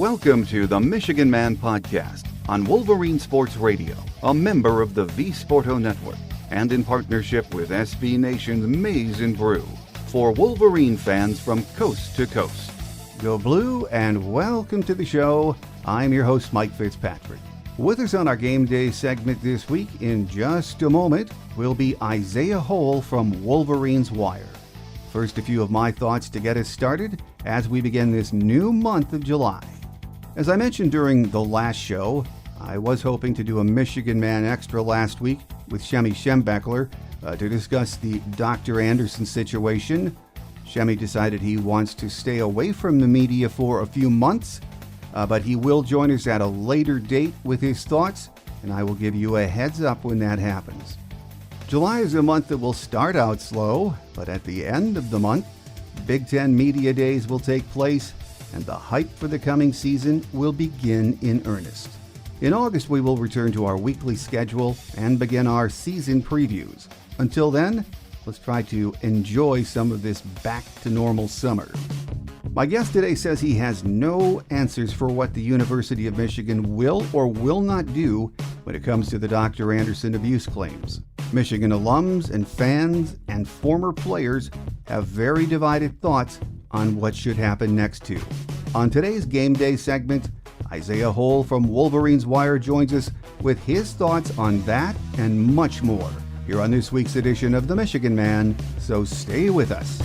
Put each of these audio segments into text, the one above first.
Welcome to the Michigan Man Podcast on Wolverine Sports Radio, a member of the V-Sporto Network, and in partnership with SB Nation's Maize and Brew, for Wolverine fans from coast to coast. Go Blue, and welcome to the show. I'm your host, Mike Fitzpatrick. With us on our Game Day segment this week, in just a moment, will be Isaiah Hole from WolverinesWire. First, a few of my thoughts to get us started as we begin this new month of July. As I mentioned during the last show, I was hoping to do a Michigan Man Extra last week with Shemi Schembechler to discuss the Dr. Anderson situation. Shemi decided he wants to stay away from the media for a few months, but he will join us at a later date with his thoughts, and I will give you a heads up when that happens. July is a month that will start out slow, but at the end of the month, Big Ten Media Days will take place, and the hype for the coming season will begin in earnest. In August, we will return to our weekly schedule and begin our season previews. Until then, let's try to enjoy some of this back-to-normal summer. My guest today says he has no answers for what the University of Michigan will or will not do when it comes to the Dr. Anderson abuse claims. Michigan alums and fans and former players have very divided thoughts on what should happen next too. On today's Game Day segment, Isaiah Hole from WolverinesWire joins us with his thoughts on that and much more here on this week's edition of The Michigan Man, so stay with us.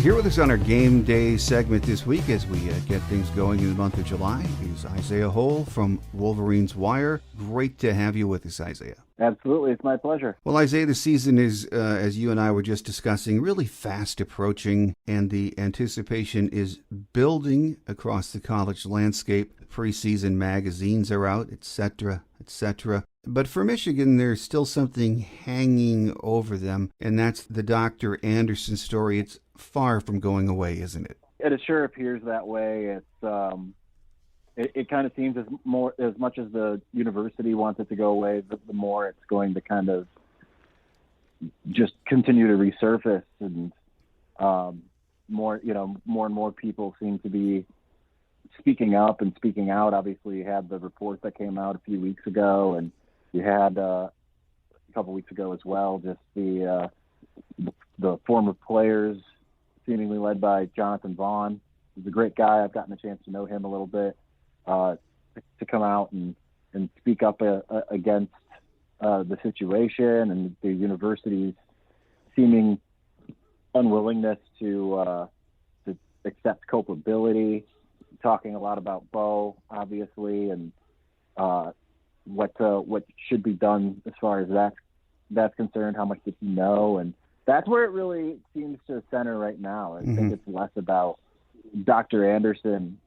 Here with us on our Game Day segment this week as we get things going in the month of July is Isaiah Hole from WolverinesWire. Great to have you with us, Isaiah. Absolutely. It's my pleasure. Well, Isaiah, the season is, as you and I were just discussing, really fast approaching, and the anticipation is building across the college landscape. Preseason magazines are out, etc., etc. But for Michigan, there's still something hanging over them, and that's the Dr. Anderson story. It's far from going away, isn't it? It sure appears that way. It kind of seems as much as the university wants it to go away, the more it's going to kind of just continue to resurface, and more and more people seem to be speaking up and speaking out. Obviously, you had the report that came out a few weeks ago, and you had a couple weeks ago as well, just the former players, seemingly led by Jonathan Vaughn. He's a great guy. I've gotten a chance to know him a little bit, to come out and speak up against the situation and the university's seeming unwillingness to accept culpability, talking a lot about Bo, obviously, and what should be done as far as that's concerned. How much did he know? And that's where it really seems to center right now. I think it's less about Dr. Anderson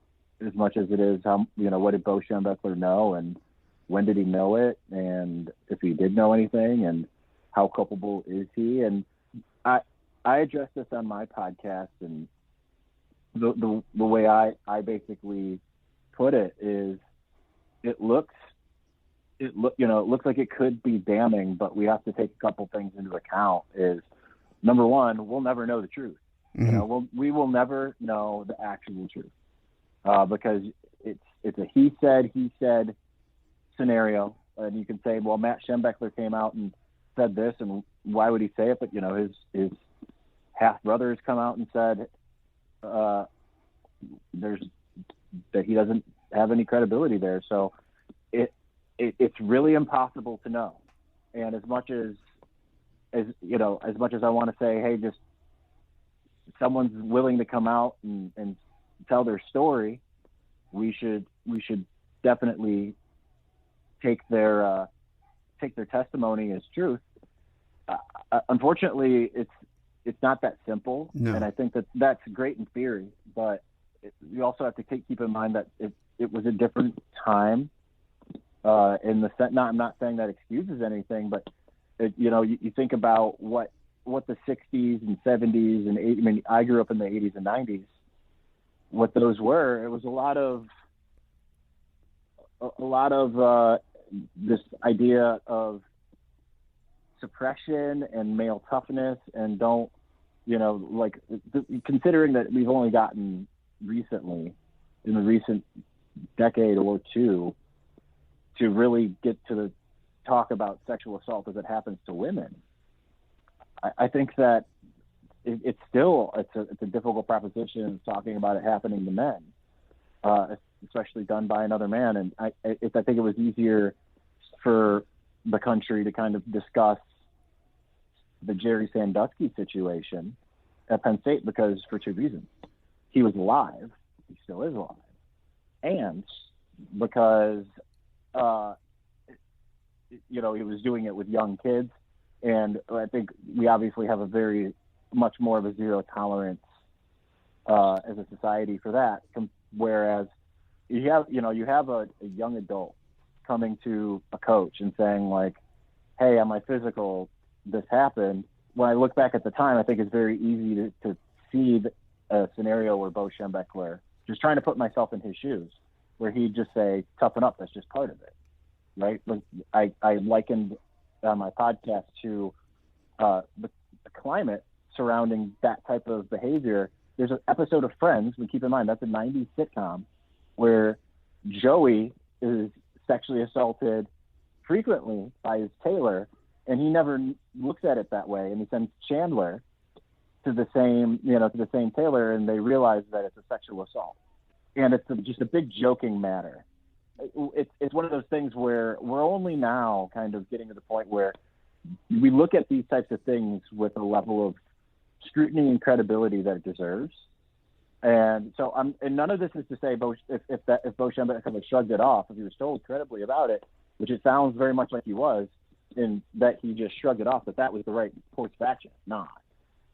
as much as it is what did Bo Schembechler know, and when did he know it, and if he did know anything, and how culpable is he? And I address this on my podcast, and the way I basically put it is, it looks like it could be damning, but we have to take a couple things into account. Is number one, we'll never know the truth. We will never know the actual truth, because it's a he said scenario, and you can say, well, Matt Schembechler came out and said this, and why would he say it? But his half brother has come out and said that he doesn't have any credibility there. So it's really impossible to know. And as much as I want to say, hey, just someone's willing to come out and tell their story, we should definitely take their testimony as truth. Unfortunately, it's not that simple. No. And I think that's great in theory, but you also have to keep in mind that it was a different time. In the sense, I'm not saying that excuses anything, but you think about what the 60s and 70s and 80s, I mean, I grew up in the 80s and 90s. What those were, it was a lot of this idea of suppression and male toughness, and don't, like, considering that we've only gotten recently, in the recent decade or two, to really get to the talk about sexual assault as it happens to women. I think that it's a difficult proposition talking about it happening to men, especially done by another man. And I think it was easier for the country to kind of discuss the Jerry Sandusky situation at Penn State, because for two reasons: he was alive, he still is alive, and because he was doing it with young kids. And I think we obviously have a very much more of a zero tolerance as a society for that. Whereas you have a young adult coming to a coach and saying, like, hey, on my physical, this happened. When I look back at the time, I think it's very easy to see a scenario where Bo Schembechler, just trying to put myself in his shoes, where he'd just say, toughen up, that's just part of it, right? I likened my podcast to the climate surrounding that type of behavior. There's an episode of Friends, and keep in mind, that's a 90s sitcom, where Joey is sexually assaulted frequently by his tailor, and he never looks at it that way, and he sends Chandler to the same tailor, and they realize that it's a sexual assault. And it's just a big joking matter. It's one of those things where we're only now kind of getting to the point where we look at these types of things with a level of scrutiny and credibility that it deserves. And so and none of this is to say if Bo Schembechler shrugged it off, if he was told credibly about it, which it sounds very much like he was, and that he just shrugged it off, that was the right course of action. Not.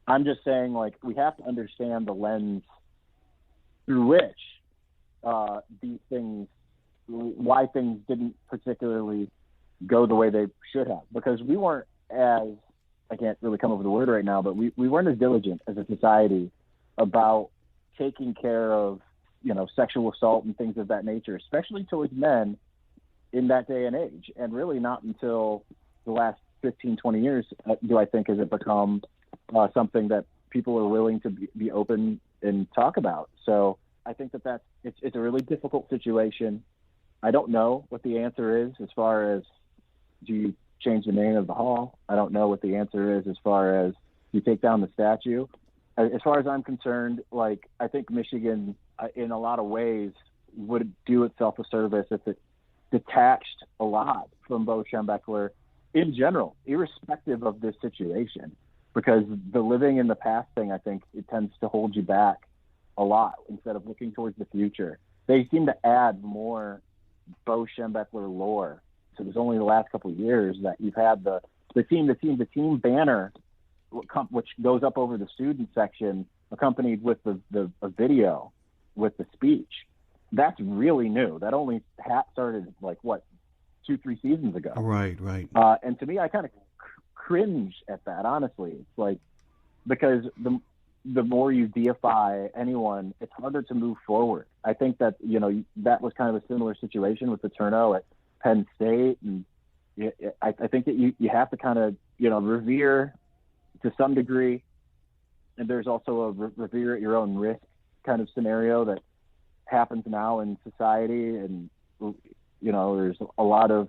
I'm just saying, like, we have to understand the lens through which these things, why things didn't particularly go the way they should have, because we weren't I can't really come up with a word right now, but we weren't as diligent as a society about taking care of, sexual assault and things of that nature, especially towards men in that day and age. And really not until the last 15, 20 years do I think has it become something that people are willing to be open and talk about. So I think it's a really difficult situation. I don't know what the answer is as far as, do you change the name of the hall? I don't know what the answer is as far as, do you take down the statue? As far as I'm concerned, like, I think Michigan, in a lot of ways, would do itself a service if it detached a lot from Bo Schembechler in general, irrespective of this situation, because the living in the past thing, I think it tends to hold you back a lot instead of looking towards the future. They seem to add more Bo Schembechler lore. So there's only the last couple of years that you've had the team banner, which goes up over the student section, accompanied with a video with the speech. That's really new. That only started, like, 2-3 seasons ago. Right. And to me, I kind of cringe at that, honestly. It's like, because the more you deify anyone, it's harder to move forward. I think that, that was kind of a similar situation with Paterno at Penn State. And I think that you have to kind of, revere to some degree. And there's also a revere at your own risk kind of scenario that happens now in society. And, there's a lot of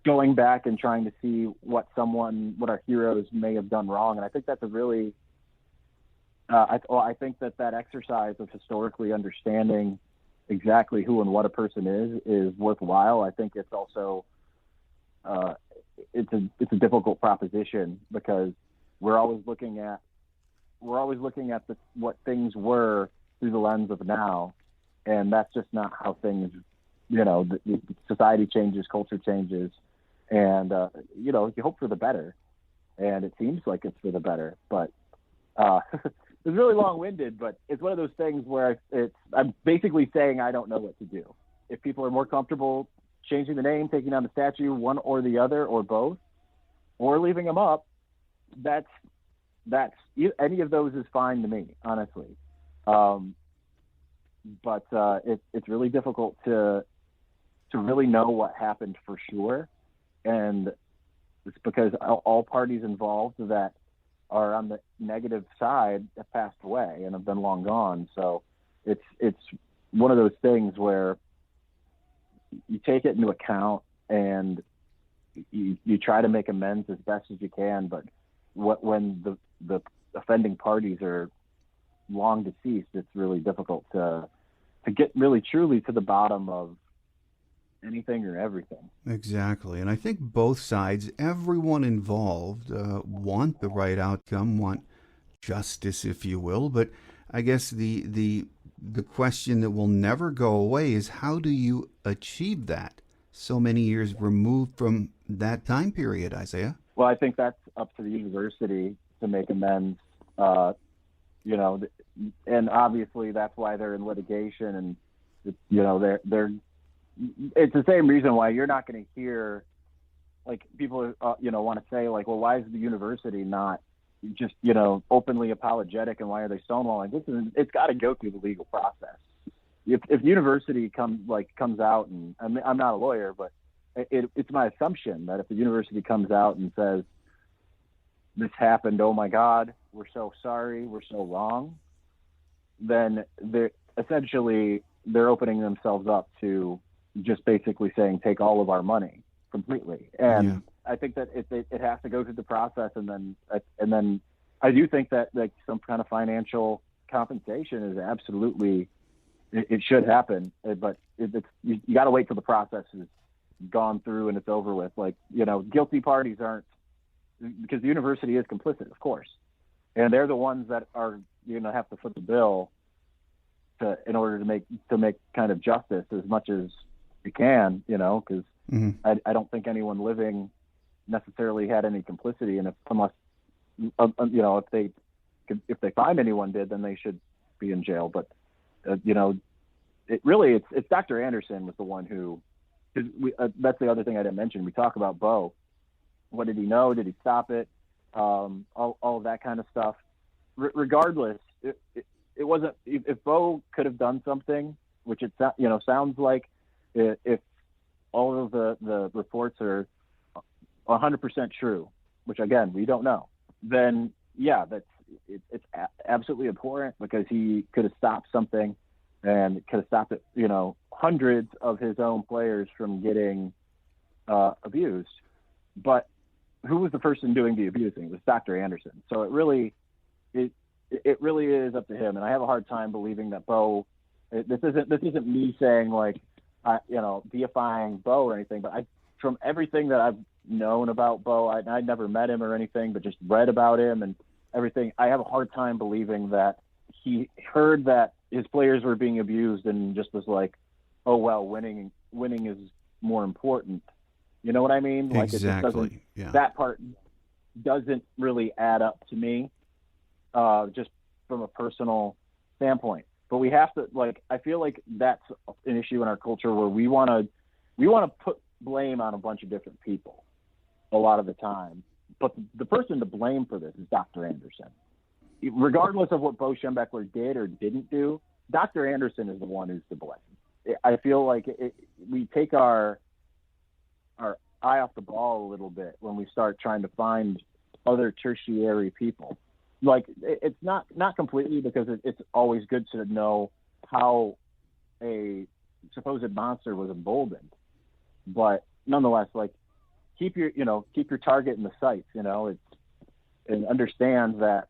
going back and trying to see what our heroes may have done wrong. And I think that's a really, I think that exercise of historically understanding exactly who and what a person is worthwhile. I think it's also, it's a difficult proposition, because we're always looking at what things were through the lens of now. And that's just not how things, the society changes, culture changes, and, you hope for the better, and it seems like it's for the better, but, it's really long-winded, but it's one of those things where I'm basically saying I don't know what to do. If people are more comfortable changing the name, taking down the statue, one or the other, or both, or leaving them up, that's any of those is fine to me, honestly. But it's really difficult to really know what happened for sure. And It's because all parties involved that are on the negative side have passed away and have been long gone. So it's one of those things where you take it into account and you try to make amends as best as you can. But when the offending parties are long deceased, it's really difficult to get really truly to the bottom of anything or everything. Exactly. And I think both sides, everyone involved, want the right outcome, want justice, if you will. But I guess the question that will never go away is, how do you achieve that so many years removed from that time period, Isaiah? Well, I think that's up to the university to make amends, and obviously that's why they're in litigation, and they're it's the same reason why you're not going to hear, like, people want to say, like, well, why is the university not just openly apologetic, and why are they stonewalling? It's got to go through the legal process. If the university comes out, and I'm not a lawyer, but it's my assumption that if the university comes out and says, this happened, oh my God, we're so sorry, we're so wrong, then they're opening themselves up to just basically saying, take all of our money completely. And I think that it has to go through the process, and then I do think that, like, some kind of financial compensation is absolutely, it should happen, but you got to wait till the process is gone through and it's over with. Like, guilty parties aren't, because the university is complicit, of course, and they're the ones that are have to foot the bill in order to make kind of justice as much as you can, because I don't think anyone living necessarily had any complicity, and unless if they find anyone did, then they should be in jail. But it's Dr. Anderson was the one who, that's the other thing I didn't mention. We talk about Bo. What did he know? Did he stop it? All of that kind of stuff. Regardless, it wasn't. If Bo could have done something, which it sounds like, if all of the reports are 100% true, which again we don't know, then it's absolutely abhorrent, because he could have stopped something, and could have stopped it. Hundreds of his own players from getting abused, but who was the person doing the abusing? It was Dr. Anderson. So it really is up to him. And I have a hard time believing that Bo. This isn't me saying, like, deifying Bo or anything, but from everything that I've known about Bo, I never met him or anything, but just read about him and everything. I have a hard time believing that he heard that his players were being abused and just was like, oh well, winning is more important. You know what I mean? Like, exactly. That part doesn't really add up to me, just from a personal standpoint. But we have to, I feel like that's an issue in our culture where we want to put blame on a bunch of different people a lot of the time. But the person to blame for this is Dr. Anderson. Regardless of what Bo Schembechler did or didn't do, Dr. Anderson is the one who's to blame. I feel like we take our eye off the ball a little bit when we start trying to find other tertiary people. Like, it's not completely, because it's always good to know how a supposed monster was emboldened, but nonetheless, keep your target in the sights, and understand that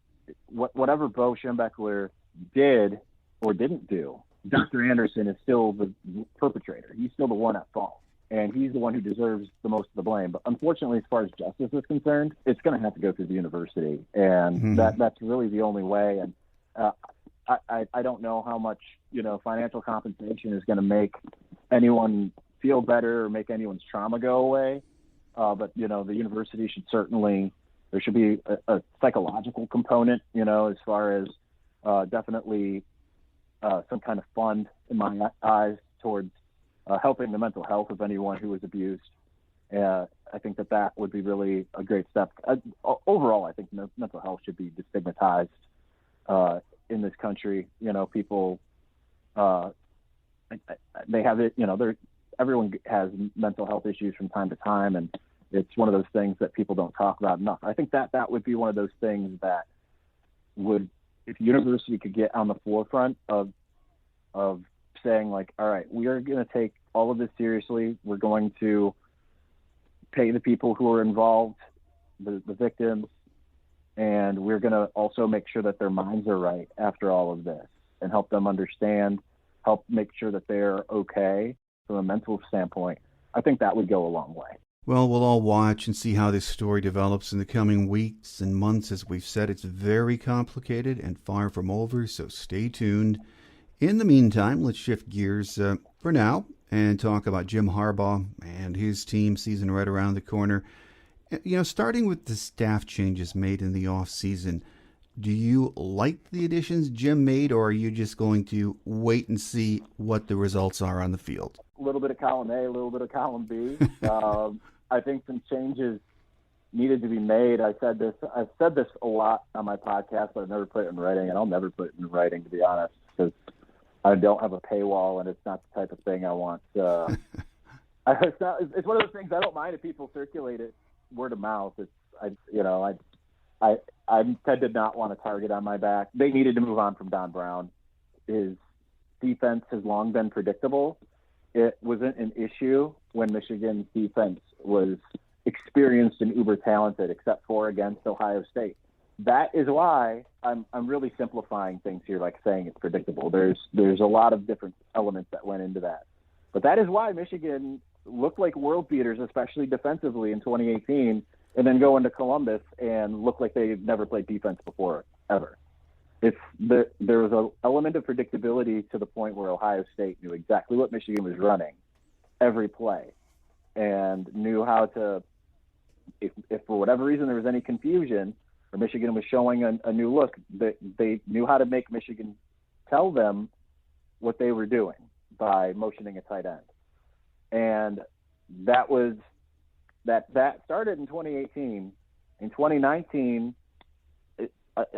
whatever Bo Schembechler did or didn't do, Dr. Anderson is still the perpetrator. He's still the one at fault, and he's the one who deserves the most of the blame. But unfortunately, as far as justice is concerned, it's going to have to go through the university, and that's really the only way. And I don't know how much financial compensation is going to make anyone feel better or make anyone's trauma go away. But the university should certainly, there should be a psychological component, as far as definitely some kind of fund, in my eyes, towards helping the mental health of anyone who was abused. I think that would be really a great step. Overall, I think mental health should be destigmatized in this country. People, they have it, everyone has mental health issues from time to time, and It's one of those things that people don't talk about enough. I think that would be one of those things that would, if university could get on the forefront of saying, like, all right, we are going to take all of this seriously. We're going to pay the people who are involved, the victims, and we're going to also make sure that their minds are right after all of this and help them understand, help make sure that they're okay from a mental standpoint. I think that would go a long way. Well, we'll all watch and see how this story develops in the coming weeks and months. As we've said, it's very complicated and far from over, so stay tuned. In the meantime, let's shift gears for now and talk about Jim Harbaugh and his team, season right around the corner. You know, starting with the staff changes made in the off-season, do you like the additions Jim made, or are you just going to wait and see what the results are on the field? A little bit of column A, a little bit of column B. I think some changes needed to be made. I've said this a lot on my podcast, but I've never put it in writing, and I'll never put it in writing, to be honest, because I don't have a paywall, and it's not the type of thing I want. It's one of those things I don't mind if people circulate it word of mouth. I did not want a target on my back. They needed to move on from Don Brown. His defense has long been predictable. It wasn't an issue when Michigan's defense was experienced and uber talented, except for against Ohio State. That is why I'm really simplifying things here, like saying it's predictable. There's a lot of different elements that went into that. But that is why Michigan looked like world beaters, especially defensively in 2018, and then go into Columbus and look like they've never played defense before, ever. There was an element of predictability to the point where Ohio State knew exactly what Michigan was running every play and knew how to, if for whatever reason there was any confusion or Michigan was showing a new look, they knew how to make Michigan tell them what they were doing by motioning a tight end. And that started in 2018. In 2019,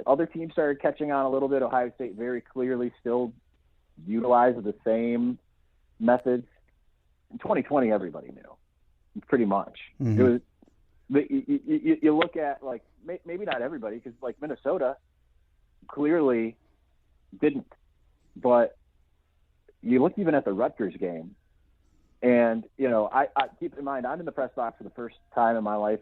other teams started catching on a little bit. Ohio State very clearly still utilized the same methods. In 2020, everybody knew, pretty much. Mm-hmm. It was, you look at, like, maybe not everybody, because, like, Minnesota clearly didn't. But you look even at the Rutgers game, and, you know, I keep in mind, I'm in the press box for the first time in my life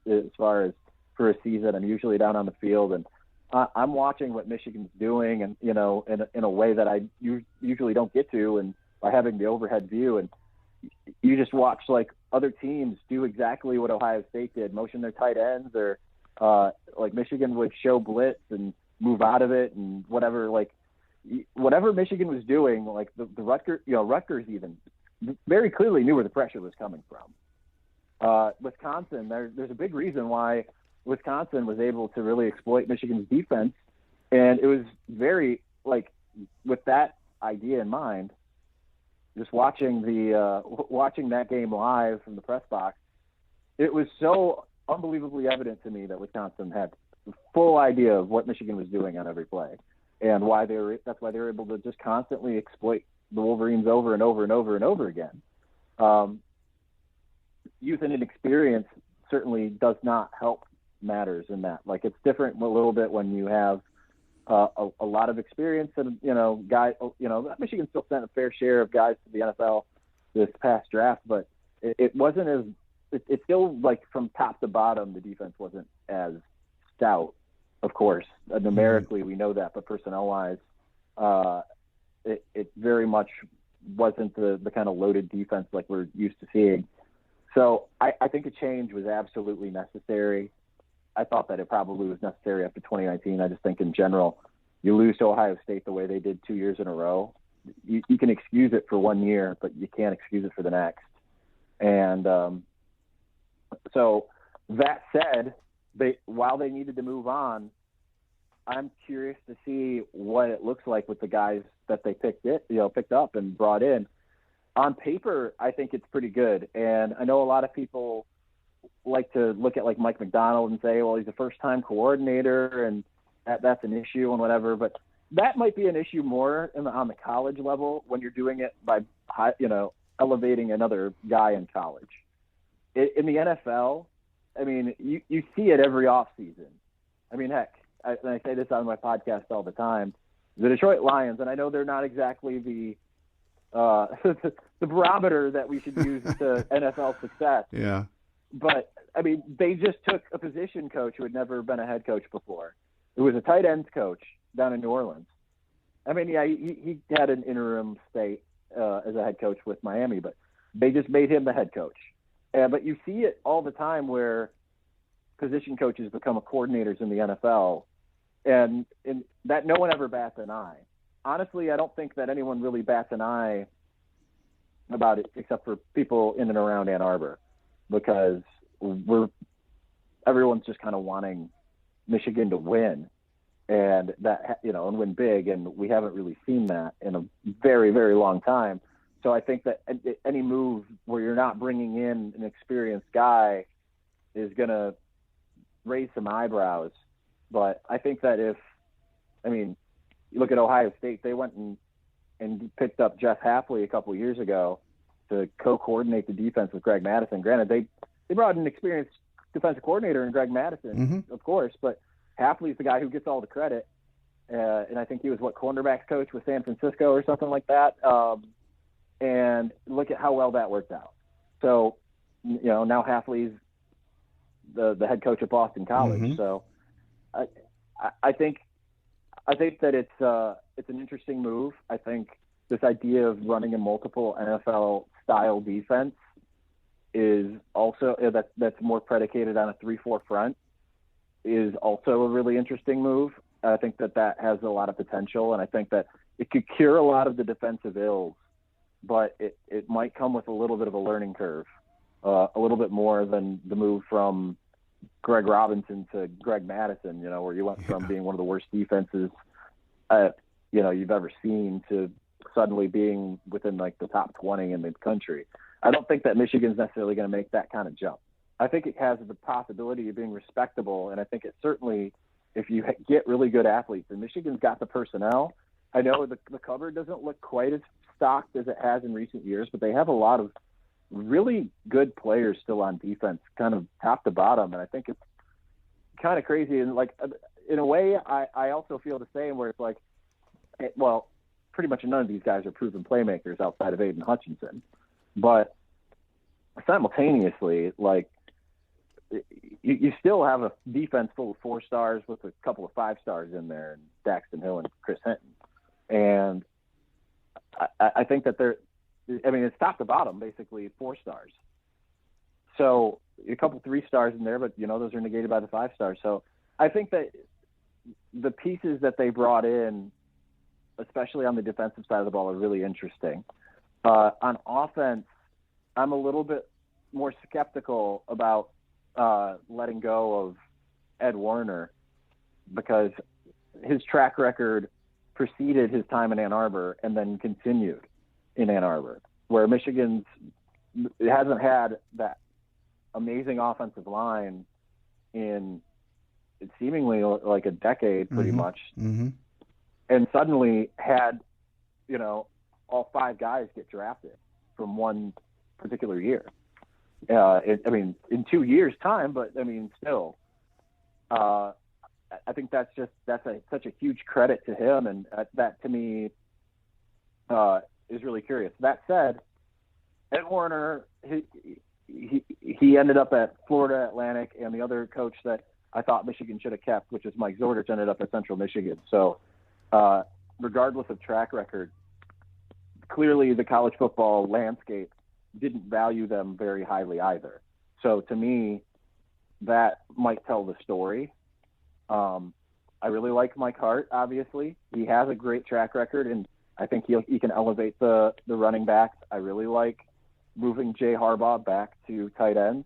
as far as for a season. I'm usually down on the field, and I'm watching what Michigan's doing, and, you know, in a way that I usually don't get to, and by having the overhead view, and you just watch, like, other teams do exactly what Ohio State did, motion their tight ends, or like Michigan would show blitz and move out of it and whatever. Like, whatever Michigan was doing, like the Rutgers even very clearly knew where the pressure was coming from. Wisconsin, there's a big reason why Wisconsin was able to really exploit Michigan's defense, and it was very, like, with that idea in mind, just watching that game live from the press box, it was so unbelievably evident to me that Wisconsin had the full idea of what Michigan was doing on every play, and that's why they were able to just constantly exploit the Wolverines over and over and over and over again. Youth and inexperience certainly does not help matters in that. Like, it's different a little bit when you have a lot of experience, and, you know, Michigan still sent a fair share of guys to the NFL this past draft, but it wasn't as, it's still, like, from top to bottom, the defense wasn't as stout, of course. Numerically, we know that, but personnel-wise, it very much wasn't the kind of loaded defense like we're used to seeing. So I think a change was absolutely necessary. I thought that it probably was necessary after 2019. I just think in general, you lose to Ohio State the way they did 2 years in a row. You can excuse it for 1 year, but you can't excuse it for the next. And so that said, while they needed to move on, I'm curious to see what it looks like with the guys that they picked up and brought in. On paper, I think it's pretty good. And I know a lot of people like to look at, like, Mike McDonald and say, well, he's a first-time coordinator and that's an issue and whatever. But that might be an issue more on the college level when you're doing it by, elevating another guy in college. in the NFL, I mean, you see it every offseason. I mean, heck, and I say this on my podcast all the time, the Detroit Lions, and I know they're not exactly the the barometer that we should use to NFL success. Yeah. But, I mean, they just took a position coach who had never been a head coach before. It was a tight ends coach down in New Orleans. I mean, yeah, he had an interim stay as a head coach with Miami, but they just made him the head coach. But you see it all the time where position coaches become coordinators in the NFL, and that no one ever bats an eye. Honestly, I don't think that anyone really bats an eye about it except for people in and around Ann Arbor, because everyone's just kind of wanting Michigan to win and win big, and we haven't really seen that in a very, very long time. So I think that any move where you're not bringing in an experienced guy is going to raise some eyebrows. But I think that you look at Ohio State, they went and picked up Jeff Hafley a couple of years ago to co-coordinate the defense with Greg Madison. Granted, they brought an experienced defensive coordinator in Greg Madison, of course, but Hafley's the guy who gets all the credit. And I think he was cornerbacks coach with San Francisco or something like that. And look at how well that worked out. So, now Hafley's the head coach at Boston College. So I think that it's an interesting move. I think this idea of running a multiple NFL style defense is also that's more predicated on a 3-4 front is also a really interesting move. I think that has a lot of potential, and I think that it could cure a lot of the defensive ills, but it might come with a little bit of a learning curve, a little bit more than the move from Greg Robinson to Greg Madison, where you went from being one of the worst defenses, you've ever seen to suddenly being within the top 20 in the country. I don't think that Michigan's necessarily going to make that kind of jump. I think it has the possibility of being respectable, and I think it certainly, if you get really good athletes, and Michigan's got the personnel. I know the cupboard doesn't look quite as stocked as it has in recent years, but they have a lot of really good players still on defense, kind of top to bottom, and I think it's kind of crazy. And in a way, I also feel the same, where it's pretty much none of these guys are proven playmakers outside of Aiden Hutchinson, but simultaneously, you still have a defense full of 4 stars with a couple of 5 stars in there, and Daxton Hill and Chris Hinton. And I think that it's top to bottom, basically 4 stars. So a couple 3 stars in there, but those are negated by the 5 stars. So I think that the pieces that they brought in, especially on the defensive side of the ball, are really interesting. On offense, I'm a little bit more skeptical about letting go of Ed Warner, because his track record preceded his time in Ann Arbor and then continued in Ann Arbor, where Michigan's hasn't had that amazing offensive line in seemingly a decade, pretty much, and suddenly had all 5 guys get drafted from one particular year. In 2 years' time, but still, I think that's such a huge credit to him, and that to me is really curious. That said, Ed Warner, he ended up at Florida Atlantic, and the other coach that I thought Michigan should have kept, which is Mike Zordich, ended up at Central Michigan. So, regardless of track record, clearly the college football landscape didn't value them very highly either. So to me, that might tell the story. I really like Mike Hart, obviously. He has a great track record, and I think he can elevate the running backs. I really like moving Jay Harbaugh back to tight ends.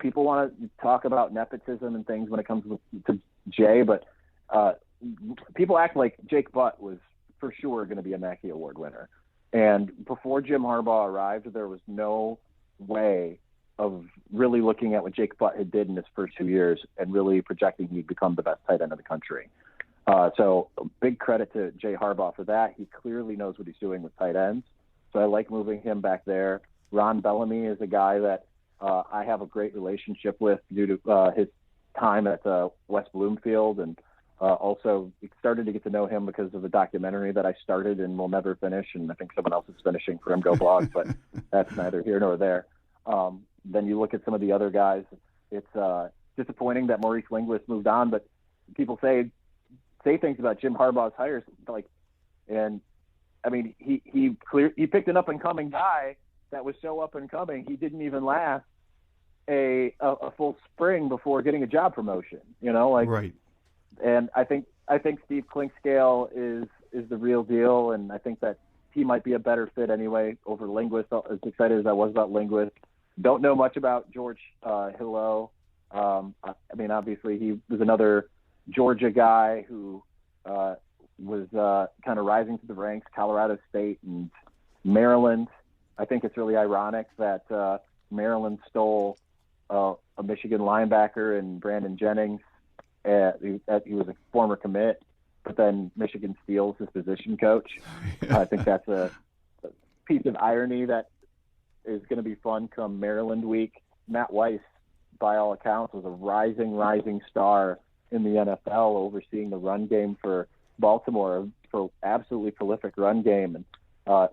People want to talk about nepotism and things when it comes to Jay, but people act like Jake Butt was for sure going to be a Mackey Award winner. And before Jim Harbaugh arrived, there was no way of really looking at what Jake Butt had did in his first 2 years and really projecting he'd become the best tight end of the country. So big credit to Jay Harbaugh for that. He clearly knows what he's doing with tight ends. So I like moving him back there. Ron Bellamy is a guy that I have a great relationship with due to his time at West Bloomfield, and also started to get to know him because of the documentary that I started and will never finish, and I think someone else is finishing for him, Go Blog, but that's neither here nor there. Then you look at some of the other guys. It's disappointing that Maurice Linguist moved on, but people say things about Jim Harbaugh's hires, and I mean, he picked an up and coming guy that was so up and coming he didn't even last a full spring before getting a job promotion. Right. And I think Steve Clinkscale is the real deal, and I think that he might be a better fit anyway over Linguist. As excited as I was about Linguist, don't know much about George Hillel. I mean, obviously he was another Georgia guy who was kind of rising to the ranks, Colorado State and Maryland. I think it's really ironic that Maryland stole a Michigan linebacker in Brandon Jennings. He was a former commit, but then Michigan steals his position coach. Yeah. I think that's a piece of irony that is going to be fun come Maryland week. Matt Weiss, by all accounts, was a rising star in the NFL, overseeing the run game for Baltimore, for absolutely prolific run game, and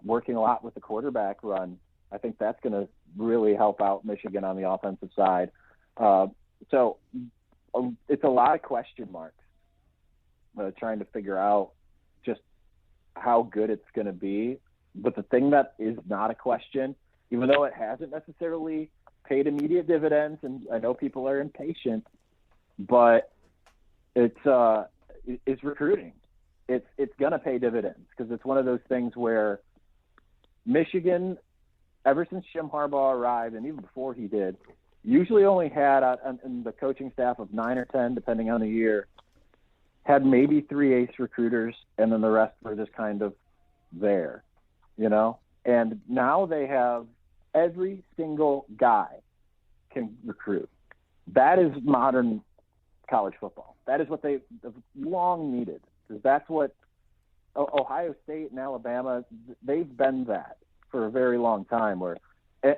working a lot with the quarterback run. I think that's going to really help out Michigan on the offensive side. So it's a lot of question marks, trying to figure out just how good it's going to be. But the thing that is not a question, even though it hasn't necessarily paid immediate dividends, and I know people are impatient, but it's recruiting. It's going to pay dividends, because it's one of those things where Michigan, ever since Jim Harbaugh arrived, and even before he did, usually only had in the coaching staff of 9 or 10, depending on the year, had maybe 3 ace recruiters, and then the rest were just kind of there, And now they have every single guy can recruit. That is modern college football. That is what they've long needed, because that's what Ohio State and Alabama, they've been that for a very long time, where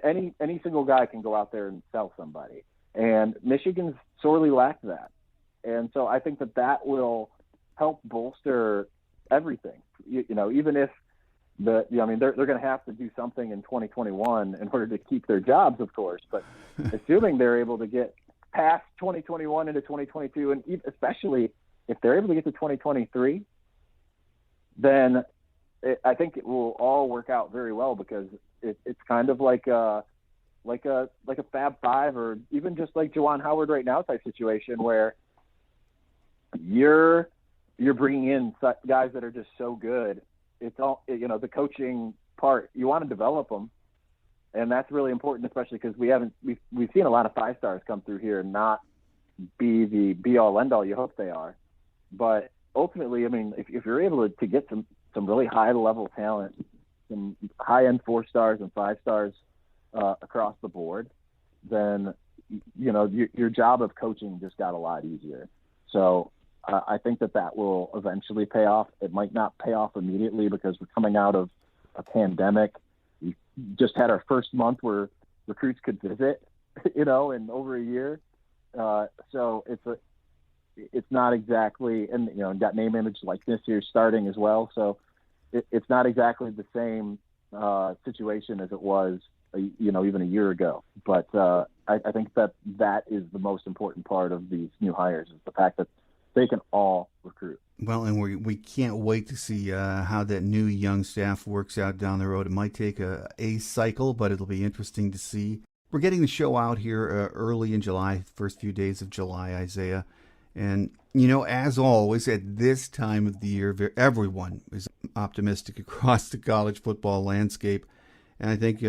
any single guy can go out there and sell somebody. And Michigan's sorely lacked that. And so I think that will help bolster everything. Even if they're going to have to do something in 2021 in order to keep their jobs, of course. But assuming they're able to get past 2021 into 2022, and especially if they're able to get to 2023, then I think it will all work out very well, because it's kind of like a Fab Five, or even just like Juwan Howard right now type situation, where you're bringing in guys that are just so good. It's all, the coaching part, you want to develop them, and that's really important, especially because we've seen a lot of 5-stars come through here and not be the be all end all you hope they are. But ultimately, I mean, if you're able to get some really high level talent, some high end 4-stars and 5-stars across the board, then your job of coaching just got a lot easier. So I think that will eventually pay off. It might not pay off immediately, because we're coming out of a pandemic. We just had our first month where recruits could visit, in over a year. So it's not exactly, and got name, image, likeness here starting as well. So it's not exactly the same situation as it was, even a year ago. But I think that is the most important part of these new hires, is the fact that they can all recruit. Well, and we can't wait to see how that new young staff works out down the road. It might take a cycle, but it'll be interesting to see. We're getting the show out here early in July, first few days of July, Isaiah. And, as always, at this time of the year, everyone is optimistic across the college football landscape. And I think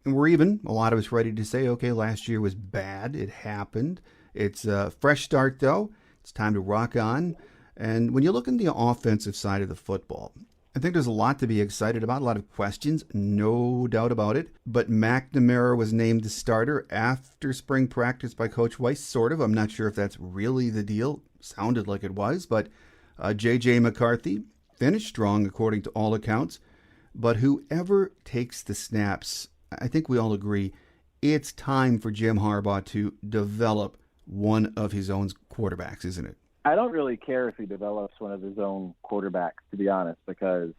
we're even, a lot of us, ready to say, okay, last year was bad. It happened. It's a fresh start, though. It's time to rock on. And when you look at the offensive side of the football, I think there's a lot to be excited about, a lot of questions, no doubt about it. But McNamara was named the starter after spring practice by Coach Weiss, sort of. I'm not sure if that's really the deal. Sounded like it was. But J.J. McCarthy finished strong, according to all accounts. But whoever takes the snaps, I think we all agree, it's time for Jim Harbaugh to develop one of his own quarterbacks, isn't it? I don't really care if he develops one of his own quarterbacks, to be honest, because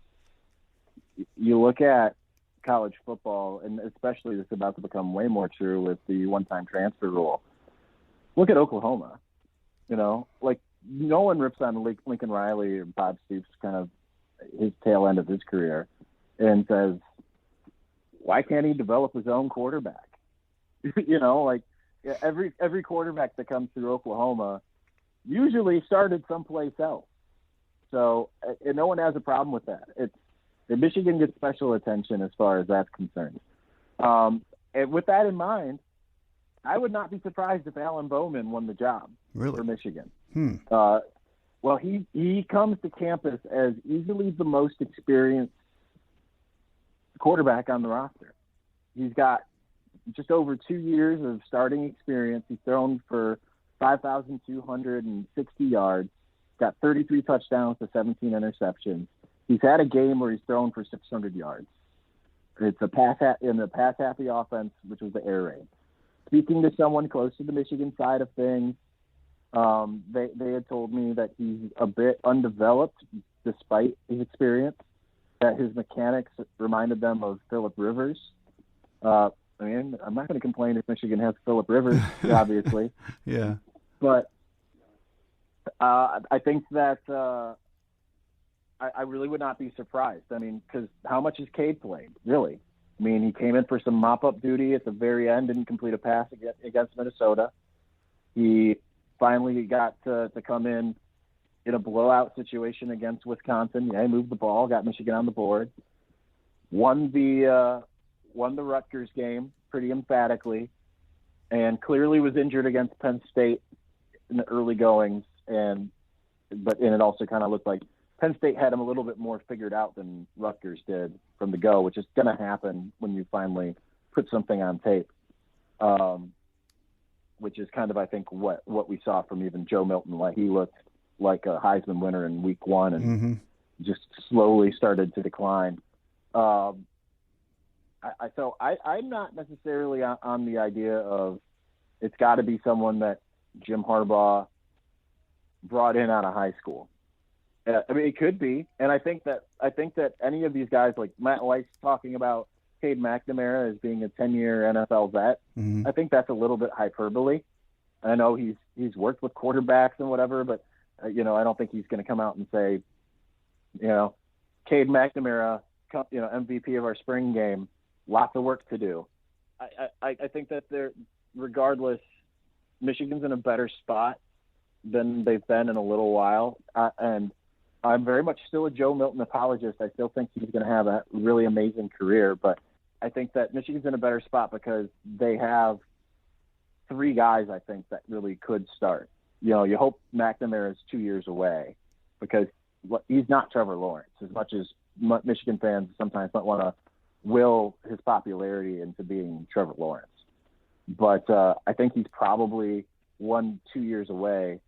you look at college football, and especially this is about to become way more true with the one-time transfer rule. Look at Oklahoma. Like, no one rips on Lincoln Riley or Bob Stoops, kind of his tail end of his career, and says, why can't he develop his own quarterback? Like every quarterback that comes through Oklahoma usually started someplace else. So and no one has a problem with that. Michigan gets special attention as far as that's concerned. And with that in mind, I would not be surprised if Alan Bowman won the job for Michigan. Well, he comes to campus as easily the most experienced quarterback on the roster. He's got just over 2 years of starting experience. He's thrown for 5,260 yards, got 33 touchdowns to 17 interceptions. He's had a game where he's thrown for 600 yards. It's in the pass-happy offense, which was the air raid. Speaking to someone close to the Michigan side of things, they had told me that he's a bit undeveloped despite his experience, that his mechanics reminded them of Phillip Rivers. I'm not going to complain if Michigan has Phillip Rivers, obviously. Yeah. But I think that I really would not be surprised. Because how much has Cade played, really? He came in for some mop-up duty at the very end, didn't complete a pass against Minnesota. He finally got to come in a blowout situation against Wisconsin. Yeah, he moved the ball, got Michigan on the board, won the Rutgers game pretty emphatically, and clearly was injured against Penn State in the early goings. And it also kind of looked like Penn State had him a little bit more figured out than Rutgers did from the go, which is going to happen when you finally put something on tape. Which is kind of, I think, what we saw from even Joe Milton. Like, he looked like a Heisman winner in week one and just slowly started to decline. I'm not necessarily on the idea of it's got to be someone that Jim Harbaugh brought in out of high school. It could be, and I think that any of these guys, like Matt Weiss talking about Cade McNamara as being a 10-year NFL vet, I think that's a little bit hyperbole. I know he's worked with quarterbacks and whatever, but I don't think he's going to come out and say, Cade McNamara, MVP of our spring game, lots of work to do. I think that regardless, Michigan's in a better spot than they've been in a little while, and I'm very much still a Joe Milton apologist. I still think he's going to have a really amazing career, but I think that Michigan's in a better spot because they have three guys, I think, that really could start. You hope McNamara is 2 years away because he's not Trevor Lawrence, as much as Michigan fans sometimes don't want to will his popularity into being Trevor Lawrence. But I think he's probably 1-2 years away.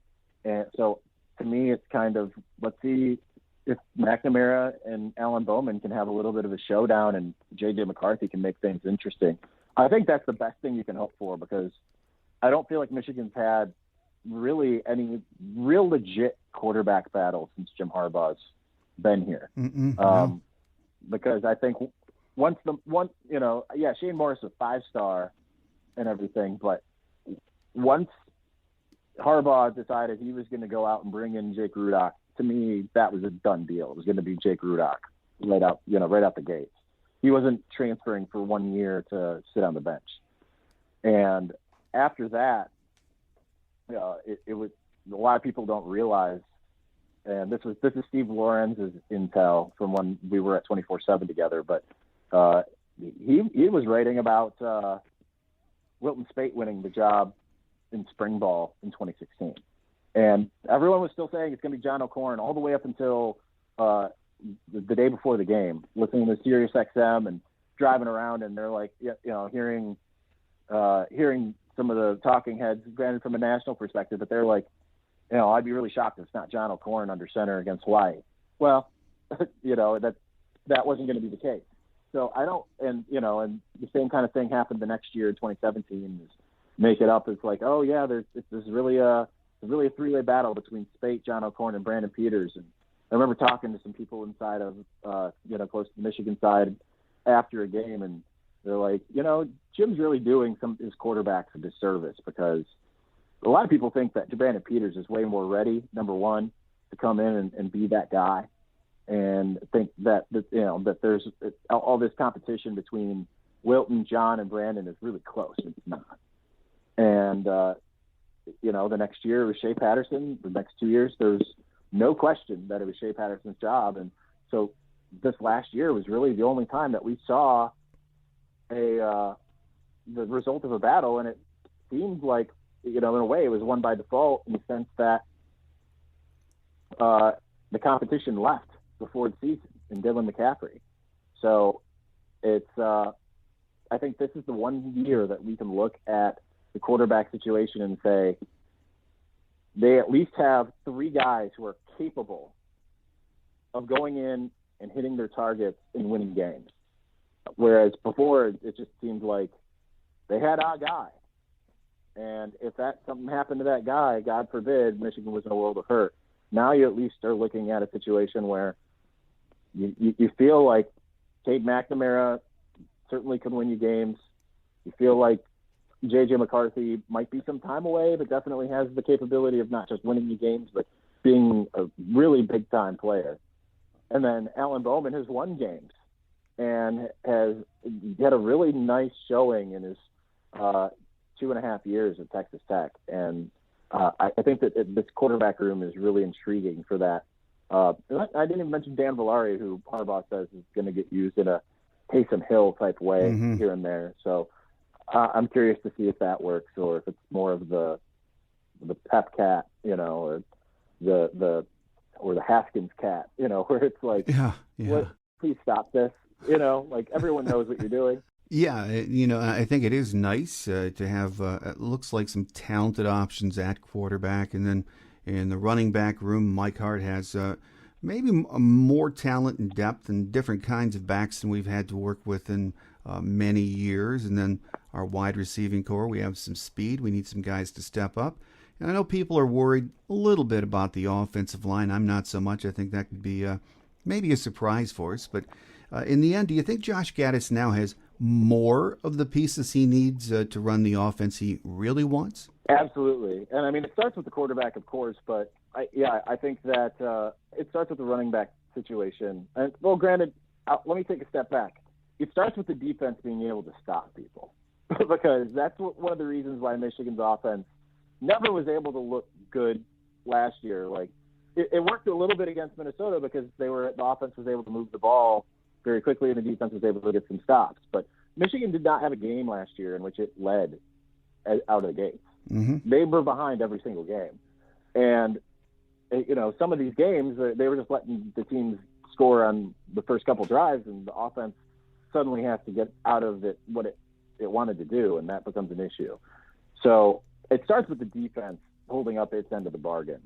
And so to me, it's kind of, let's see if McNamara and Alan Bowman can have a little bit of a showdown and J.J. McCarthy can make things interesting. I think that's the best thing you can hope for because I don't feel like Michigan's had really any real legit quarterback battle since Jim Harbaugh's been here. Because I think Shane Morris was a 5-star and everything, but once Harbaugh decided he was going to go out and bring in Jake Rudock, to me, that was a done deal. It was going to be Jake Rudock right out the gates. He wasn't transferring for 1 year to sit on the bench. And after that, it was a lot of people don't realize. And this is Steve Lorenz's intel from when we were at 24/7 together. But he was writing about Wilton Speight winning the job in spring ball in 2016. And everyone was still saying it's going to be John O'Korn all the way up until the day before the game, listening to Sirius XM and driving around. And they're like, hearing some of the talking heads, granted from a national perspective, but they're like, I'd be really shocked if it's not John O'Korn under center against Hawaii. Well, that wasn't going to be the case. So I don't, and the same kind of thing happened the next year, 2017. Is make it up. It's like, oh yeah, there's really a three-way battle between Spate, John O'Korn, and Brandon Peters. And I remember talking to some people inside of, close to the Michigan side after a game, and they're like, Jim's really doing some of his quarterbacks a disservice, because a lot of people think that Brandon Peters is way more ready, number one, to come in and be that guy, and think that that there's all this competition between Wilton, John, and Brandon is really close. It's not. And the next year it was Shea Patterson. The next 2 years, there's no question that it was Shea Patterson's job. And so this last year was really the only time that we saw the result of a battle, and it seemed like, in a way, it was won by default, in the sense that the competition left before the season in Dylan McCaffrey. So it's I think this is the one year that we can look at the quarterback situation and say they at least have three guys who are capable of going in and hitting their targets and winning games. Whereas before, it just seemed like they had a guy. And if something happened to that guy, God forbid, Michigan was in a world of hurt. Now you at least are looking at a situation where you feel like Cade McNamara certainly can win you games. You feel like J.J. McCarthy might be some time away, but definitely has the capability of not just winning you games, but being a really big-time player. And then Alan Bowman has won games and has had a really nice showing in his 2.5 years at Texas Tech. And I think that this quarterback room is really intriguing for that. I didn't even mention Dan Villari, who Harbaugh says is going to get used in a Taysom Hill type way here and there. So I'm curious to see if that works, or if it's more of the Pep cat, or the Haskins cat, where it's like, what, please stop this, like everyone knows what you're doing. Yeah, I think it is nice to have, it looks like, some talented options at quarterback. And then in the running back room, Mike Hart has maybe more talent and depth and different kinds of backs than we've had to work with in many years. And then our wide receiving core, we have some speed. We need some guys to step up. And I know people are worried a little bit about the offensive line. I'm not so much. I think that could be maybe a surprise for us. But in the end, do you think Josh Gaddis now has more of the pieces he needs to run the offense he really wants? Absolutely. And I mean, it starts with the quarterback, of course, but I think that it starts with the running back situation. And well, granted, let me take a step back. It starts with the defense being able to stop people, because that's one of the reasons why Michigan's offense never was able to look good last year. Like it worked a little bit against Minnesota because the offense was able to move the ball very quickly, and the defense was able to get some stops. But Michigan did not have a game last year in which it led out of the gates. Mm-hmm. They were behind every single game. And, some of these games, they were just letting the teams score on the first couple drives, and the offense suddenly has to get out of it what it wanted to do, and that becomes an issue. So it starts with the defense holding up its end of the bargain.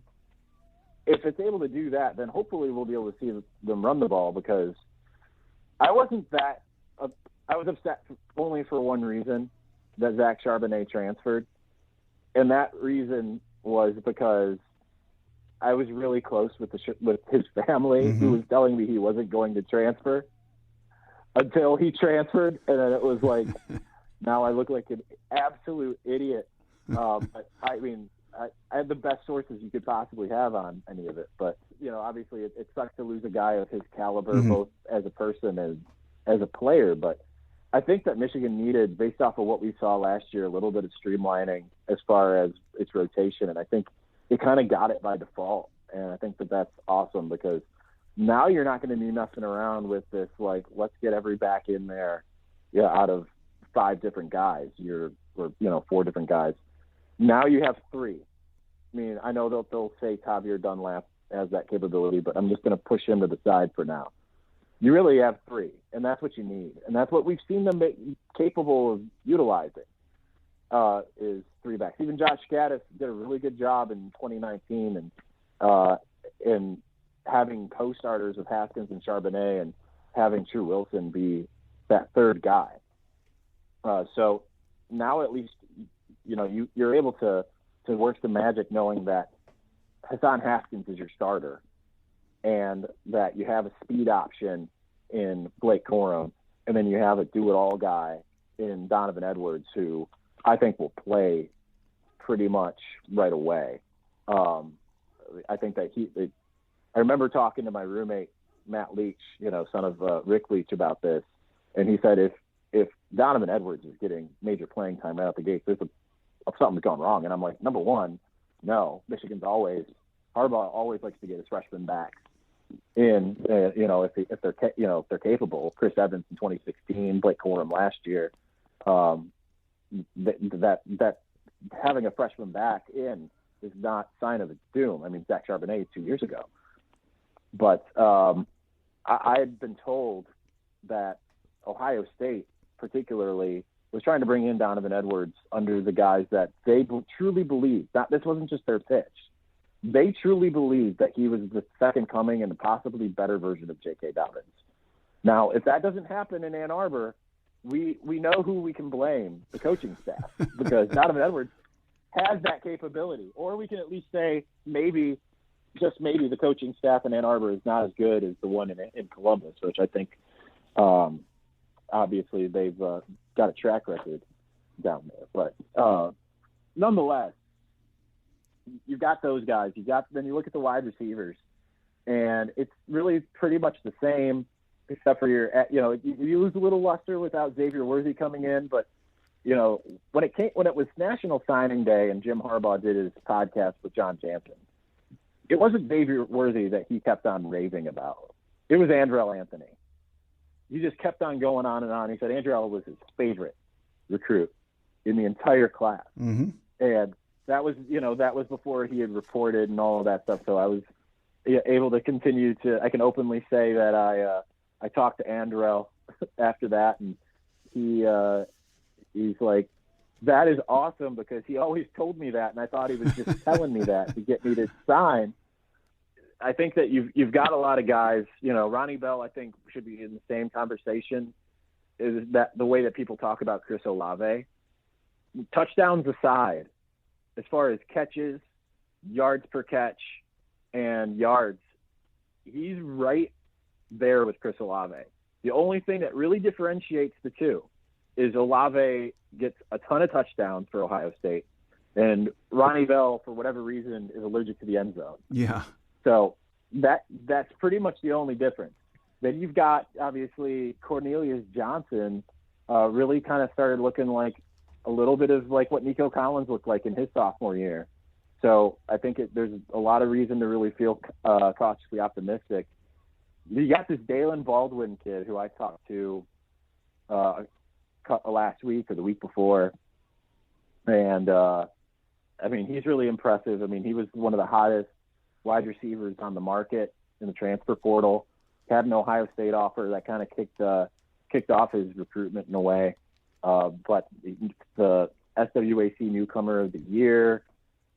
If it's able to do that, then hopefully we'll be able to see them run the ball, because I was upset only for one reason, that Zach Charbonnet transferred. And that reason was because I was really close with his family, who was telling me he wasn't going to transfer until he transferred. And then it was like, now I look like an absolute idiot. But I mean, I had the best sources you could possibly have on any of it. But, obviously it sucks to lose a guy of his caliber, both as a person and as a player. But I think that Michigan needed, based off of what we saw last year, a little bit of streamlining as far as its rotation. And I think it kind of got it by default. And I think that that's awesome, because now you're not going to be messing around with this, like, let's get every back in there out of 5 different guys, or 4 different guys. Now you have 3. I mean, I know they'll say Tavier Dunlap has that capability, but I'm just going to push him to the side for now. You really have 3, and that's what you need. And that's what we've seen them capable of utilizing, is 3 backs. Even Josh Gaddis did a really good job in 2019 and in having co-starters with Haskins and Charbonnet, and having True Wilson be that third guy. So now at least, you're able to work the magic knowing that Hassan Haskins is your starter and that you have a speed option in Blake Corum, and then you have a do-it-all guy in Donovan Edwards, who I think will play pretty much right away. I think that I remember talking to my roommate, Matt Leach, son of Rick Leach, about this, and he said if Donovan Edwards is getting major playing time right out the gate, something's gone wrong. And I'm like, number one, no. Harbaugh always likes to get his freshmen back in, if they're capable. Chris Evans in 2016, Blake Corum last year. That having a freshman back in is not sign of its doom. I mean, Zach Charbonnet 2 years ago. But I had been told that Ohio State particularly was trying to bring in Donovan Edwards under the guys that they truly believed. This wasn't just their pitch. They truly believed that he was the second coming and possibly better version of J.K. Dobbins. Now, if that doesn't happen in Ann Arbor, we know who we can blame, the coaching staff, because Donovan Edwards has that capability. Or we can at least say maybe, just maybe, the coaching staff in Ann Arbor is not as good as the one in Columbus, which I think obviously they've got a track record down there. But nonetheless, you've got those guys. Then you look at the wide receivers, and it's really pretty much the same, except for you lose a little luster without Xavier Worthy coming in. But when it was National Signing Day and Jim Harbaugh did his podcast with John Jansen, it wasn't Xavier Worthy that he kept on raving about. It was Andrell Anthony. He just kept on going on and on. He said Andrell was his favorite recruit in the entire class. Mm-hmm. And that was before he had reported and all of that stuff. So I was able to continue I can openly say that I talked to Andrell after that, and he's like, that is awesome, because he always told me that, and I thought he was just telling me that to get me to sign. I think that you've got a lot of guys. Ronnie Bell, I think, should be in the same conversation. Is that the way that people talk about Chris Olave? Touchdowns aside, as far as catches, yards per catch, and yards, he's right there with Chris Olave. The only thing that really differentiates the two is Olave gets a ton of touchdowns for Ohio State, and Ronnie Bell, for whatever reason, is allergic to the end zone. Yeah. So that's pretty much the only difference. Then you've got, obviously, Cornelius Johnson really kind of started looking like a little bit of like what Nico Collins looked like in his sophomore year. So I think there's a lot of reason to really feel cautiously optimistic. You got this Dalen Baldwin kid who I talked to last week or the week before. And, he's really impressive. He was one of the hottest wide receivers on the market in the transfer portal. Had an Ohio State offer that kind of kicked off his recruitment in a way. But the SWAC Newcomer of the Year,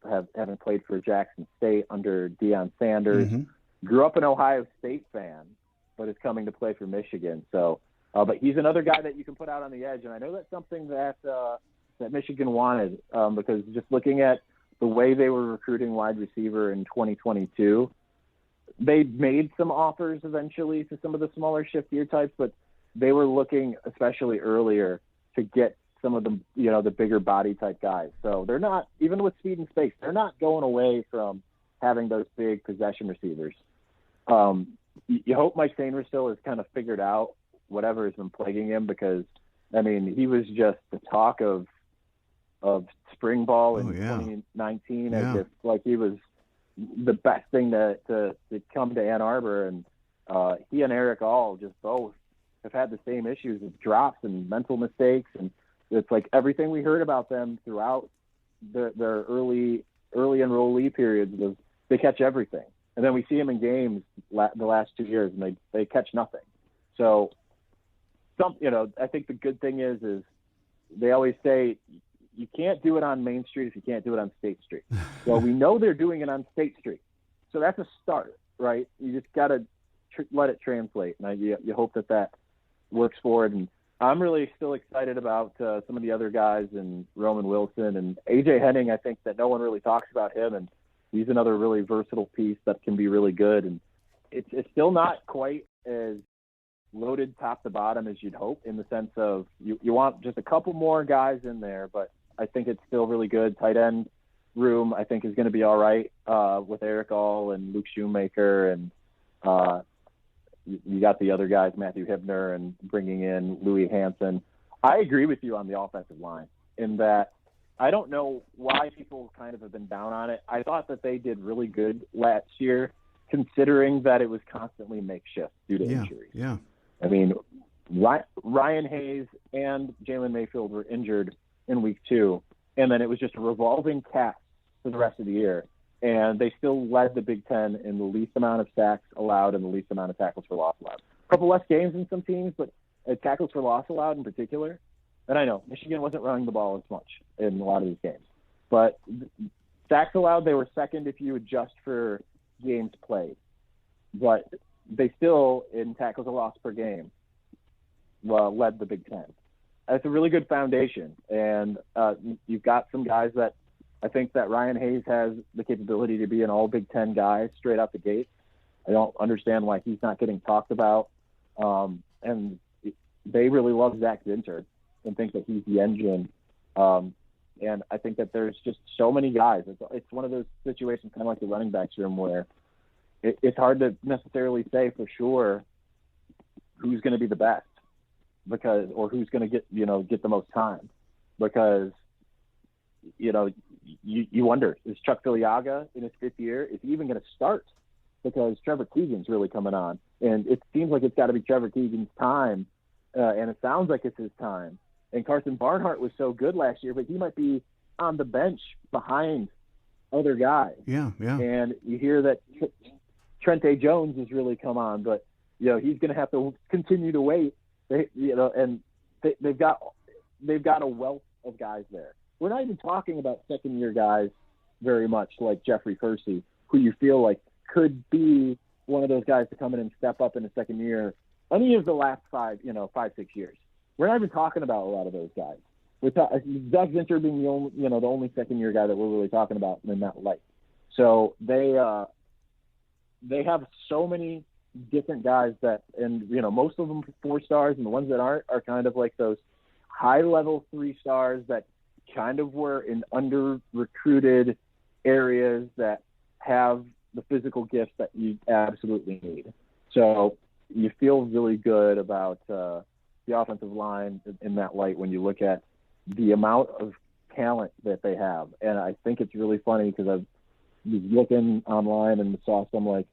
having played for Jackson State under Deion Sanders, mm-hmm. Grew up an Ohio State fan, but is coming to play for Michigan. So, but he's another guy that you can put out on the edge, and I know that's something that Michigan wanted, because just looking at the way they were recruiting wide receiver in 2022, they made some offers eventually to some of the smaller shiftier types, but they were looking, especially earlier, to get some of the, the bigger body type guys. So they're not, even with speed and space, they're not going away from having those big possession receivers. You hope Mike Sainristil has kind of figured out whatever has been plaguing him, because, he was just the talk of spring ball in 2019, as if like he was the best thing to come to Ann Arbor. And he and Eric All just both have had the same issues with drops and mental mistakes. And it's like everything we heard about them throughout their early enrollee periods was they catch everything. And then we see them in games the last 2 years, and they catch nothing. So, I think the good thing is they always say you can't do it on Main Street if you can't do it on State Street. Well, we know they're doing it on State Street. So that's a start, right? You just got to let it translate. And you hope that works forward. And I'm really still excited about some of the other guys and Roman Wilson and AJ Henning. I think that no one really talks about him, and he's another really versatile piece that can be really good. And it's still not quite as loaded top to bottom as you'd hope, in the sense of you want just a couple more guys in there, but I think it's still really good. Tight end room, I think, is going to be all right with Eric All and Luke Shoemaker, and you got the other guys, Matthew Hibner, and bringing in Louis Hansen. I agree with you on the offensive line in that I don't know why people kind of have been down on it. I thought that they did really good last year, considering that it was constantly makeshift due to injuries. Yeah. I mean, Ryan Hayes and Jalen Mayfield were injured in week 2, and then it was just a revolving cast for the rest of the year. And they still led the Big Ten in the least amount of sacks allowed and the least amount of tackles for loss allowed. A couple less games in some teams, but tackles for loss allowed in particular. And I know Michigan wasn't running the ball as much in a lot of these games. But sacks allowed, they were second if you adjust for games played. But they still, in tackles for loss per game, led the Big Ten. That's a really good foundation. And you've got some guys that I think that Ryan Hayes has the capability to be an all Big Ten guy straight out the gate. I don't understand why he's not getting talked about. And they really love Zach Zinter and think that he's the engine. And I think that there's just so many guys. It's one of those situations, kind of like the running backs room, where it's hard to necessarily say for sure who's going to be the best, or who's going to get the most time, because you wonder, is Chuck Filiaga in his 5th year? Is he even going to start? Because Trevor Keegan's really coming on, and it seems like it's got to be Trevor Keegan's time, and it sounds like it's his time. And Carson Barnhart was so good last year, but he might be on the bench behind other guys. Yeah. And you hear that Trente Jones has really come on, but he's going to have to continue to wait. And they've got a wealth of guys there. We're not even talking about second-year guys very much, like Jeffrey Kersey, who you feel like could be one of those guys to come in and step up in the second year any of the last 5, 6 years. We're not even talking about a lot of those guys. Zach Zinter being the only second-year guy that we're really talking about in that light. So they have so many different guys and most of them 4 stars, and the ones that aren't are kind of like those high-level 3 stars that kind of were in under-recruited areas that have the physical gifts that you absolutely need. So you feel really good about the offensive line in that light when you look at the amount of talent that they have. And I think it's really funny because I was looking online and saw some like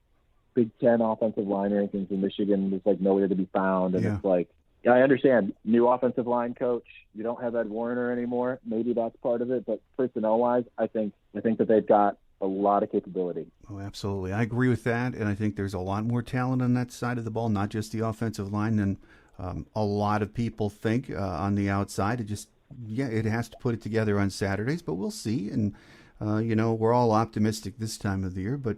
Big Ten offensive line rankings, and Michigan was like nowhere to be found. And It's like, I understand, new offensive line coach, you don't have Ed Warner anymore. Maybe that's part of it, but personnel-wise, I think that they've got a lot of capability. Oh, absolutely. I agree with that, and I think there's a lot more talent on that side of the ball, not just the offensive line, than a lot of people think on the outside. It has to put it together on Saturdays, but we'll see. And, we're all optimistic this time of the year. But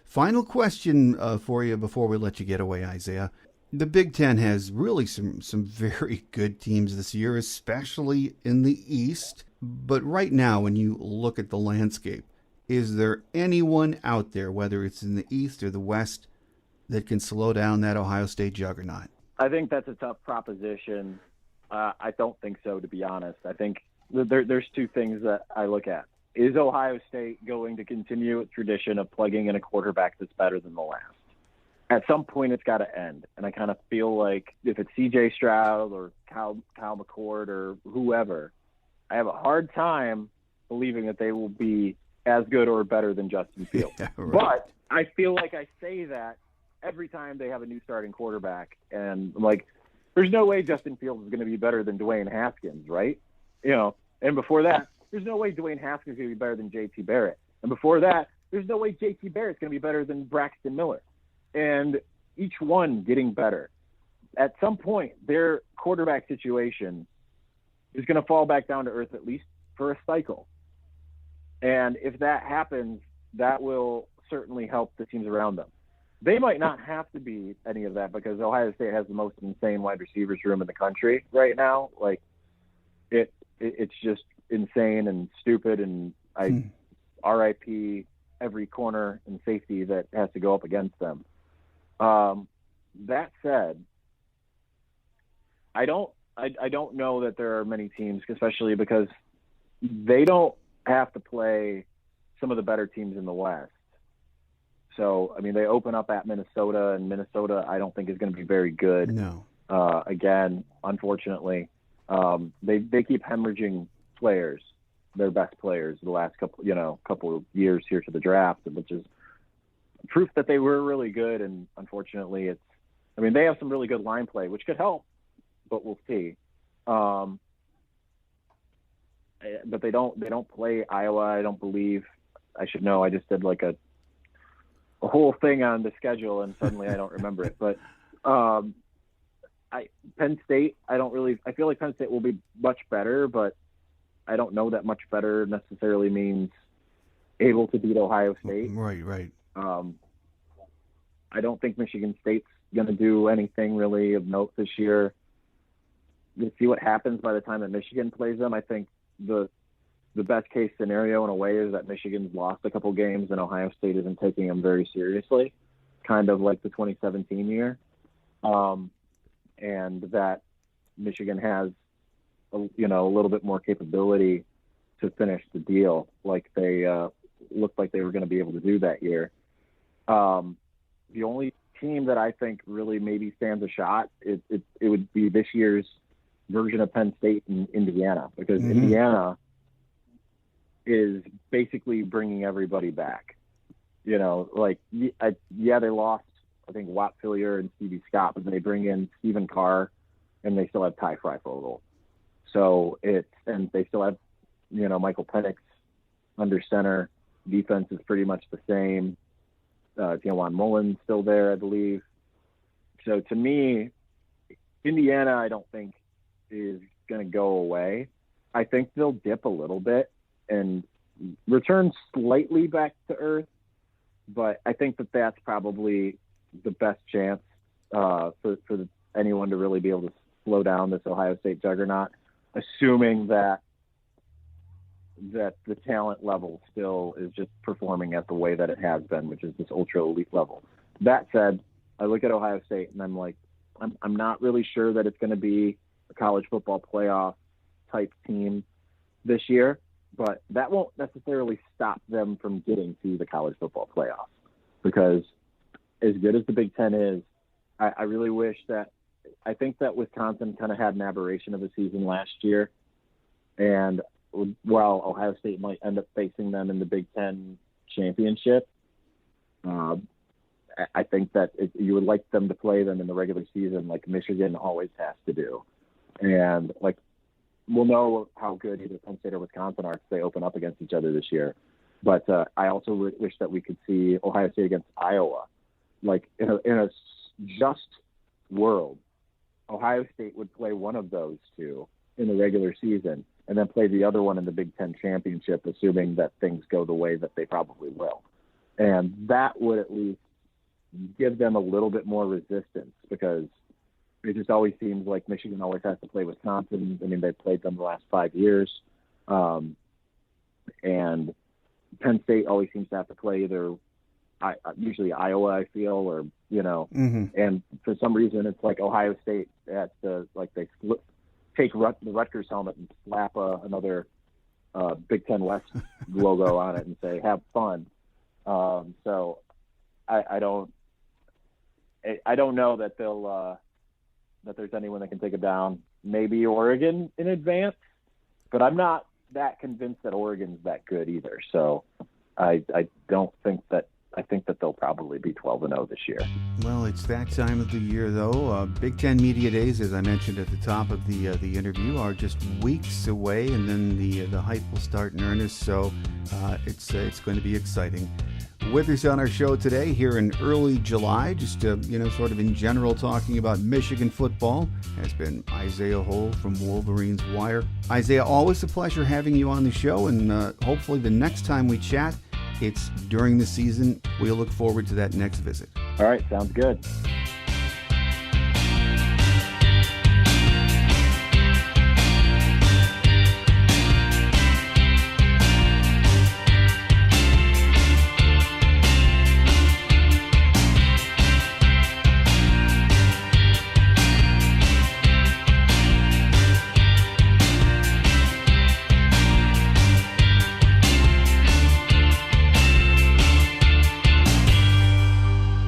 final question for you before we let you get away, Isaiah. The Big Ten has really some very good teams this year, especially in the East. But right now, when you look at the landscape, is there anyone out there, whether it's in the East or the West, that can slow down that Ohio State juggernaut? I think that's a tough proposition. I don't think so, to be honest. I think there's 2 things that I look at. Is Ohio State going to continue its tradition of plugging in a quarterback that's better than the last? At some point, it's got to end. And I kind of feel like if it's C.J. Stroud or Kyle McCord or whoever, I have a hard time believing that they will be as good or better than Justin Fields. Yeah, right. But I feel like I say that every time they have a new starting quarterback. And I'm like, there's no way Justin Fields is going to be better than Dwayne Haskins, right? And before that, there's no way Dwayne Haskins is going to be better than J.T. Barrett. And before that, there's no way J.T. Barrett's going to be better than Braxton Miller. And each one getting better. At some point, their quarterback situation is going to fall back down to earth, at least for a cycle. And if that happens, that will certainly help the teams around them. They might not have to be any of that because Ohio State has the most insane wide receivers room in the country right now. Like it's just insane and stupid, and RIP every corner and safety that has to go up against them. That said, I don't know that there are many teams, especially because they don't have to play some of the better teams in the West. So, I mean, they open up at Minnesota, and Minnesota I don't think is going to be very good. No. Again, unfortunately, they keep hemorrhaging players, their best players, the last couple of years here to the draft, which is proof that they were really good. And unfortunately, they have some really good line play, which could help, but we'll see. But they don't play Iowa. I don't believe. I should know. I just did like a whole thing on the schedule, and suddenly I don't remember it. But Penn State, I feel like Penn State will be much better, but I don't know that much better necessarily means able to beat Ohio State. Right. I don't think Michigan State's going to do anything really of note this year. We'll see what happens by the time that Michigan plays them. I think the best case scenario in a way is that Michigan's lost a couple games and Ohio State isn't taking them very seriously, kind of like the 2017 year. And that Michigan has a little bit more capability to finish the deal, like they looked like they were going to be able to do that year. The only team that I think really maybe stands a shot, it would be this year's version of Penn State in Indiana, because Indiana is basically bringing everybody back. They lost, I think, Watt Fillier and Stevie Scott, but they bring in Stephen Carr, and they still have Ty Freifogel. So and they still have, Michael Penix under center. Defense is pretty much the same. Juwan Mullen's still there, I believe. So to me, Indiana, I don't think is going to go away. I think they'll dip a little bit and return slightly back to earth, but I think that that's probably the best chance for anyone to really be able to slow down this Ohio State juggernaut, assuming that the talent level still is just performing at the way that it has been, which is this ultra elite level. That said, I look at Ohio State and I'm like, I'm not really sure that it's going to be a college football playoff type team this year, but that won't necessarily stop them from getting to the college football playoff, because as good as the Big Ten is, I really wish that, I think that Wisconsin kind of had an aberration of a season last year, and while Ohio State might end up facing them in the Big Ten championship, I think that you would like them to play them in the regular season like Michigan always has to do. And like, we'll know how good either Penn State or Wisconsin are if they open up against each other this year. But I also wish that we could see Ohio State against Iowa. Like in a just world, Ohio State would play one of those two in the regular season and then play the other one in the Big Ten championship, assuming that things go the way that they probably will. And that would at least give them a little bit more resistance, because it just always seems like Michigan always has to play Wisconsin. I mean, they've played them the last 5 years. And Penn State always seems to have to play either usually Iowa, I feel, or, and for some reason it's like Ohio State has to, like, they take the Rutgers helmet and slap another Big Ten West logo on it and say, have fun. So I don't know that they'll that there's anyone that can take it down. Maybe Oregon in advance, but I'm not that convinced that Oregon's that good either. So I don't think that. I think that they'll probably be 12-0 this year. Well, it's that time of the year, though. Big Ten Media Days, as I mentioned at the top of the interview, are just weeks away, and then the hype will start in earnest. So it's going to be exciting. With us on our show today, here in early July, just sort of in general talking about Michigan football, has been Isaiah Hole from Wolverines Wire. Isaiah, always a pleasure having you on the show, and hopefully the next time we chat, it's during the season. We'll look forward to that next visit. All right, sounds good.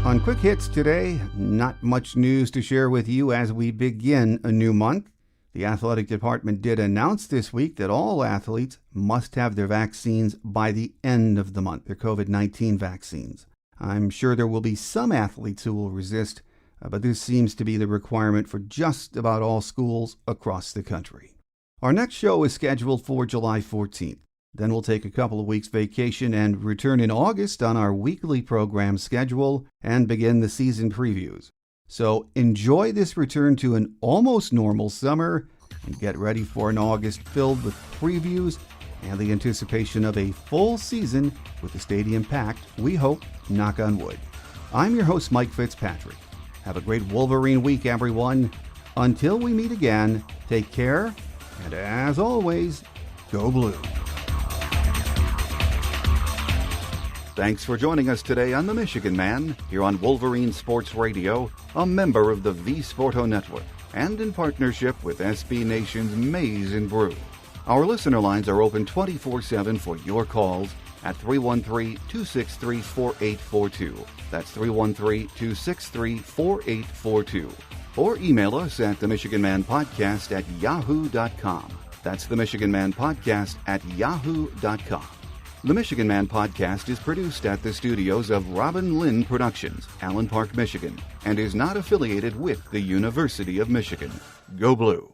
On Quick Hits today, not much news to share with you as we begin a new month. The athletic department did announce this week that all athletes must have their vaccines by the end of the month, their COVID-19 vaccines. I'm sure there will be some athletes who will resist, but this seems to be the requirement for just about all schools across the country. Our next show is scheduled for July 14th. Then we'll take a couple of weeks vacation and return in August on our weekly program schedule and begin the season previews. So enjoy this return to an almost normal summer and get ready for an August filled with previews and the anticipation of a full season with the stadium packed, we hope, knock on wood. I'm your host, Mike Fitzpatrick. Have a great Wolverine week, everyone. Until we meet again, take care, and as always, go Blue. Thanks for joining us today on The Michigan Man, here on Wolverine Sports Radio, a member of the V Sporto Network, and in partnership with SB Nation's Maize and Brew. Our listener lines are open 24/7 for your calls at 313-263-4842. That's 313-263-4842. Or email us at themichiganmanpodcast@yahoo.com. That's themichiganmanpodcast@yahoo.com. The Michigan Man Podcast is produced at the studios of Robin Lynn Productions, Allen Park, Michigan, and is not affiliated with the University of Michigan. Go Blue!